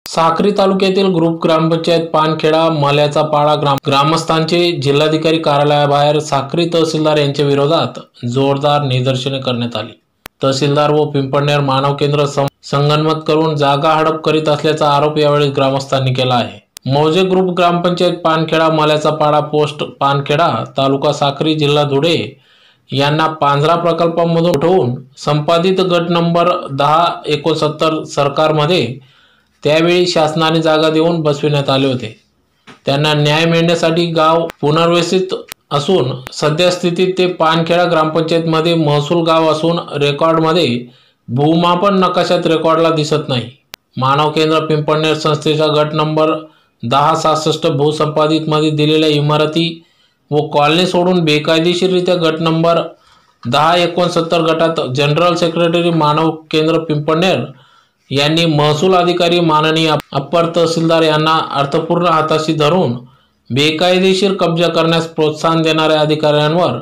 साक्री तालुक्यातील ग्रुप ग्रामपंचायत पानखेडा मल्याचा पाडा ग्रामस्थांचे जिल्हाधिकारी कार्यालयाबाहेर साक्री तहसीलदार यांच्या विरोधात जोरदार निदर्शने करण्यात आली। तहसीलदार व पिंपळनेर मानव केंद्र संगनमत करून जागा हडप करीत असल्याचा आरोप यावेळी ग्रामस्थांनी केला आहे। मौजे ग्रुप ग्रामपंचायत पानखेडा मल्याचा पाडा पोस्ट पानखेडा तालुका साक्री जिल्हा धुळे यांना पांझरा प्रकल्पामधून उठवून संपादित गट नंबर 1069 सरकारमध्ये त्यावेळी शासनाने जागा देऊन बसविण्यात आले होते। त्यांना न्याय मिळण्यासाठी गाव पुनर्वसित असून सध्या स्थितीत ते पानखेडा ग्रामपंचायतमध्ये महसूल गाव असून रेकॉर्डमध्ये भूमापन नकाशात रेकॉर्डला दिसत नाही। मानव केंद्र पिंपळनेर संस्थेचा गट नंबर 1066 भूसंपादित मध्ये दिलेल्या इमारती व कॉलनी सोडून बेकायदेशीररित्या गट नंबर 1069 गटात जनरल सेक्रेटरी मानव केंद्र पिंपळनेर यांनी महसूल अधिकारी माननीय अप्पर तहसीलदार यांना अर्थपूर्ण हाताशी धरून बेकायदेशीर कब्जा करण्यास प्रोत्साहन देणाऱ्या अधिकाऱ्यांवर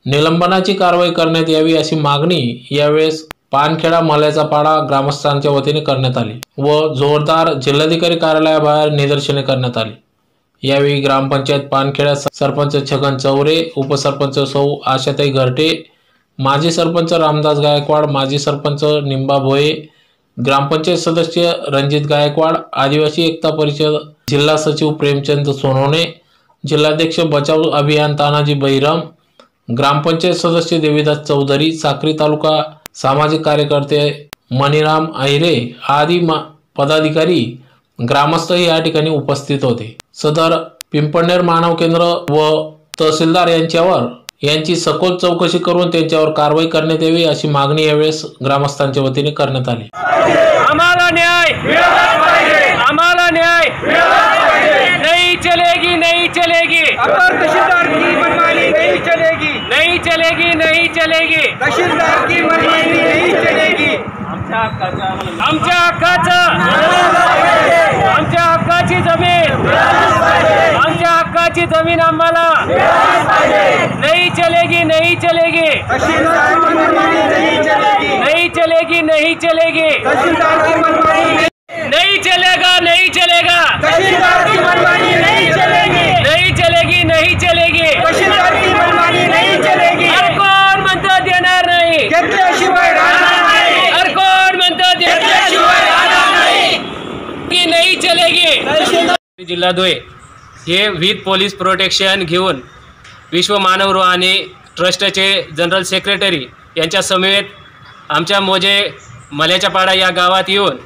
निलंबनाची कारवाई करण्यात यावी अशी मागणी यावेळेस पानखेडा मल्याचा पाडा ग्रामस्थांच्या वतीने करण्यात आली व जोरदार जिल्हाधिकारी कार्यालयाबाहेर निदर्शने करण्यात आली। यावेळी ग्रामपंचायत पानखेडा सरपंच छगन चौरे, उपसरपंच सौ आशाताई घरटे, माजी सरपंच रामदास गायकवाड, माजी सरपंच निंबा भोये, ग्रामपंचायत सदस्य रणजित गायकवाड, आदिवासी एकता परिषद जिल्हा सचिव प्रेमचंद सोनवणे, जिल्हाध्यक्ष बचाव अभियान तानाजी बैरम, ग्रामपंचायत सदस्य देवीदास चौधरी, साक्री तालुका सामाजिक कार्यकर्ते मणिराम अहिरे आदी पदाधिकारी ग्रामस्थ या ठिकाणी उपस्थित होते। सदर पिंपळनेर मानव केंद्र व तहसीलदार यांची सखोल चौकशी करून त्यांच्यावर कारवाई करण्यात यावी अशी मागणी यावेळेस ग्रामस्थांच्या वतीने करण्यात आली। आम्हाला न्याय आम्हाला न्याय नहीं चलेगी नहीं चलेगी अपर तहसीलदार की मनमानी नहीं चलेगी नहीं चलेगी नहीं चलेगी तहसीलदार की मनमानी नहीं चलेगी। आमच्या हक्काची जमीन आम्हाला नहीं चलेगी नहीं चलेगी तहसीलदार की मनमानी नहीं चलेगी नहीं चलेगी नहीं चलेगी तहसीलदार की मनमानी नहीं चलेगा नहीं चलेगा तहसीलदार की मनमानी नहीं चलेगी नहीं चलेगी नहीं चलेगी तहसीलदार की मनमानी नहीं चलेगी। हर कोण म्हणतो देणार नाही घेतल्याशिवाय राहणार नाही हर कोण म्हणतो घेतल्याशिवाय राहणार नाही की नहीं चलेगी। जिल्हा धुळे हे विथ पोलीस प्रोटेक्शन घेऊन विश्व मानवरूहानी ट्रस्टचे जनरल सेक्रेटरी यांच्या समेत आमच्या मौजे मल्याचा पाडा या गावात येऊन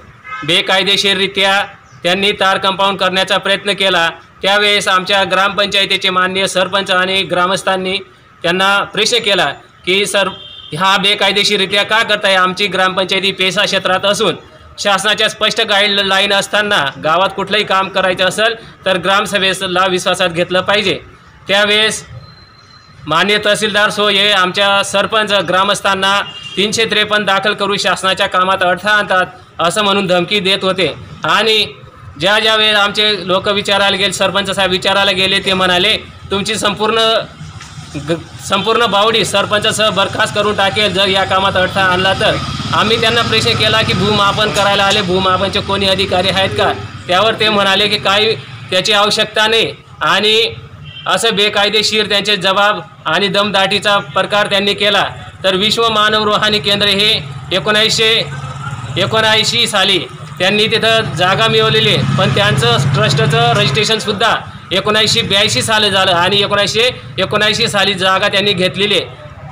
बेकायदेशीररित्या त्यांनी तार कंपाऊंड करण्याचा प्रयत्न केला। त्यावेळेस आमच्या ग्रामपंचायतीचे माननीय सरपंच आणि ग्रामस्थांनी त्यांना प्रश्न केला की सर हा बेकायदेशीररित्या का करताय? आमची ग्रामपंचायती पेसा क्षेत्रात असून शासनाच्या स्पष्ट गाईडलाईन असताना गावात कुठलंही काम करायचं असेल तर ग्रामसभेला विश्वासात घेतलं पाहिजे। त्यावेळेस माननीय तहसीलदार सो हे आमच्या सरपंच ग्रामस्थांना 353 दाखल करू शासनाच्या कामात अडथळा आणतात असं म्हणून धमकी देत होते। आणि ज्या वेळेस आमचे लोक विचारायला गेले, सरपंच साहेब विचारायला गेले, ते म्हणाले तुमची संपूर्ण बावडी सरपंचासह बरखास्त करून टाकेल जर या कामात अडथळा आणला तर। आम्ही त्यांना प्रश्न केला की भूमापन करायला आले, भूमापनचे कोणी अधिकारी आहेत का? त्यावर ते म्हणाले की काही त्याची आवश्यकता नाही आणि असं बेकायदेशीर त्यांचे जबाब आणि दमदाटीचा प्रकार त्यांनी केला। तर विश्व मानवरूहानी केंद्र हे 1979 साली त्यांनी तिथं जागा मिळवलेली, पण त्यांचं ट्रस्टचं रजिस्ट्रेशनसुद्धा 1982 साली झालं आणि 1979 साली जागा त्यांनी घेतलेली।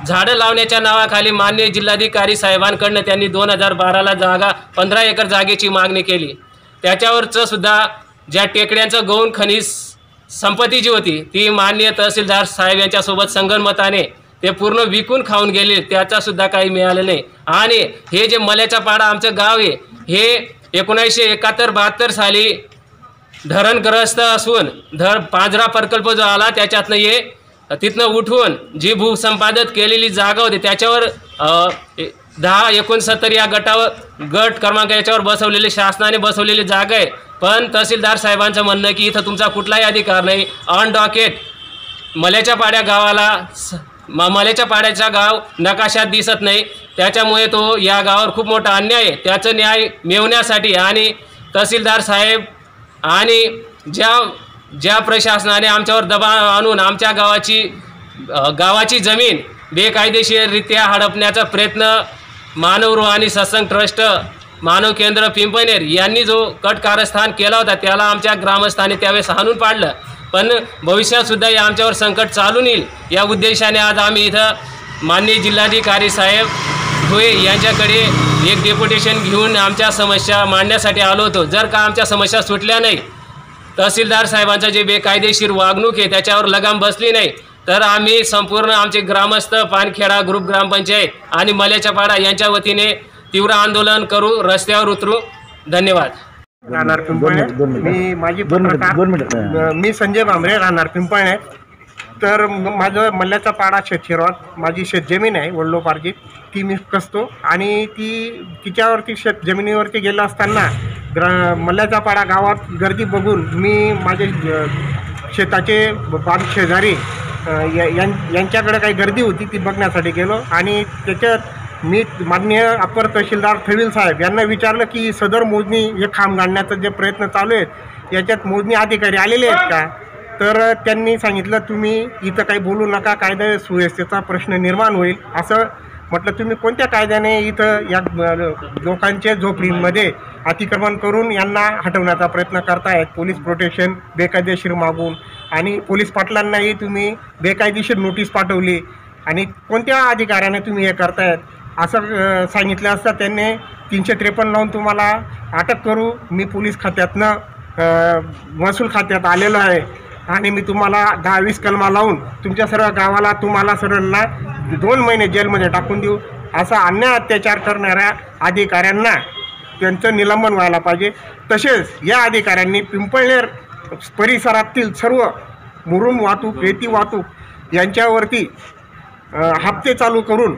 झाडं लावण्याच्या नावाखाली माननीय जिल्हाधिकारी साहेबांकडनं त्यांनी 2012ला जागा 15 एकर जागेची मागणी केली। त्याच्यावरचं सुद्धा ज्या टेकड्यांचं गौण खनिज संपत्ती जी होती ती माननीय तहसीलदार साहेब यांच्यासोबत संगनमताने ते पूर्ण विकून खाऊन गेले, त्याचा सुद्धा काही मिळालं नाही। आणि हे जे मल्याचा पाडा आमचं गाव आहे हे 1971-72 साली धरणग्रस्त असून पांझरा प्रकल्प जो आला त्याच्यातनं हे तिथनं उठवून जी भूसंपादित केलेली जागा होती त्याच्यावर 1069 या गट क्रमांक याच्यावर बसवलेली शासनाने बसवलेली जागा आहे। पण तहसीलदार साहेबांचं म्हणणं की इथं तुमचा कुठलाही अधिकार नाही, ऑन डॉकेट मल्याच्या पाड्या गावाला मल्याच्या पाड्याचा गाव नकाशात दिसत नाही, त्याच्यामुळे तो या गावावर खूप मोठा अन्याय आहे। त्याचं न्याय मिळवण्यासाठी आणि तहसीलदार साहेब आणि ज्या प्रशासनाने आमच्यावर दबाव आणून आमच्या गावाची जमीन बेकायदेशीररित्या हडपण्याचा प्रयत्न मानव आणि सत्संग ट्रस्ट मानव केंद्र पिंपळनेर यांनी जो कट कारस्थान केला होता त्याला आमच्या ग्रामस्थांनी त्यावेळेस हाणून पाडलं. पण भविष्यातसुद्धा या आमच्यावर संकट चालून येईल या उद्देशाने आज आम्ही इथं माननीय जिल्हाधिकारी साहेब धुळे यांच्याकडे एक डेप्युटेशन घेऊन आमच्या समस्या मांडण्यासाठी आलो होतो. जर का आमच्या समस्या सुटल्या नाही, तहसीलदार साहेबांचं जे बेकायदेशीर वागणूक आहे त्याच्यावर लगाम बसली नाही, तर आम्ही संपूर्ण आमचे ग्रामस्थ पानखेडा ग्रुप ग्रामपंचायत आणि मल्याच्या पाडा यांच्या वतीने तीव्र आंदोलन करू, रस्त्यावर उतरू. धन्यवाद. राहणार पिंपळनेर. मी माझी पत्रकार मी संजय भांबरे राहणार पिंपळनेर. तर माझं मल्याचा पाडा शेतशिरवात माझी शेतजमीन आहे वडलोपार्जित, ती मी कसतो आणि तिच्यावरती शेतजमिनीवरती गेलो असताना मल्याचा पाडा गावात गर्दी बघून मी माझे शेताचे बांध शेजारी यांच्याकडे काही गर्दी होती ती बघण्यासाठी गेलो आणि त्याच्यात मी माननीय अपर तहसीलदार थविल साहेब यांना विचारलं की सदर मोजणी हे खांब घालण्याचा जे प्रयत्न चालू आहेत याच्यात मोजणी अधिकारी आलेले आहेत का. तर त्यांनी सांगितलं तुम्ही इथं काही बोलू नका, कायदा सुव्यवस्थेचा प्रश्न निर्माण होईल असं म्हटलं. तुम्ही कोणत्या कायद्याने इथं या लोकांच्या झोपडींमध्ये अतिक्रमण करून यांना हटवण्याचा प्रयत्न करतायत, पोलीस प्रोटेक्शन बेकायदेशीर मागून आणि पोलीस पाटलांनाही तुम्ही बेकायदेशीर नोटीस पाठवली आणि कोणत्या अधिकाऱ्याने तुम्ही हे करतायत असं सांगितलं असता त्यांनी 353 लावून तुम्हाला अटक करू. मी पोलीस खात्यातनं महसूल खात्यात आलेलो आहे आणि मी तुम्हाला 10-20 कलमा लावून तुमच्या सर्व गावाला तुम्हाला सर्वांना 2 महिने जेलमध्ये टाकून देऊ. असा अन्याय अत्याचार करणाऱ्या अधिकाऱ्यांना त्यांचं निलंबन व्हायला पाहिजे. तसेच या अधिकाऱ्यांनी पिंपळनेर परिसरातील सर्व मुरुम वाहतूक, रेती वाहतूक यांच्यावरती हप्ते चालू करून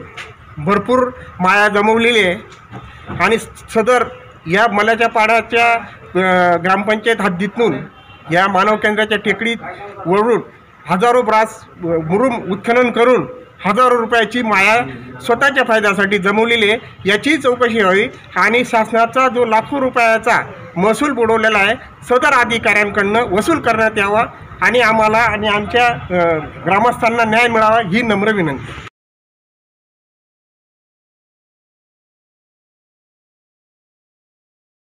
भरपूर माया जमवलेली आहे आणि सदर या मल्याच्या पाड्याच्या ग्रामपंचायत हद्दीतून या मानव केंद्राच्या टेकडीत वळून हजारो ब्रास मुरुम उत्खनन करून हजारो रुपयाची माया स्वतःच्या फायद्यासाठी जमवलेली आहे. याची चौकशी व्हावी आणि शासनाचा जो लाखो रुपयाचा महसूल बुडवलेला आहे सदर अधिकाऱ्यांकडनं वसूल करण्यात यावा आणि आम्हाला आणि आमच्या ग्रामस्थांना न्याय मिळावा ही नम्र विनंती.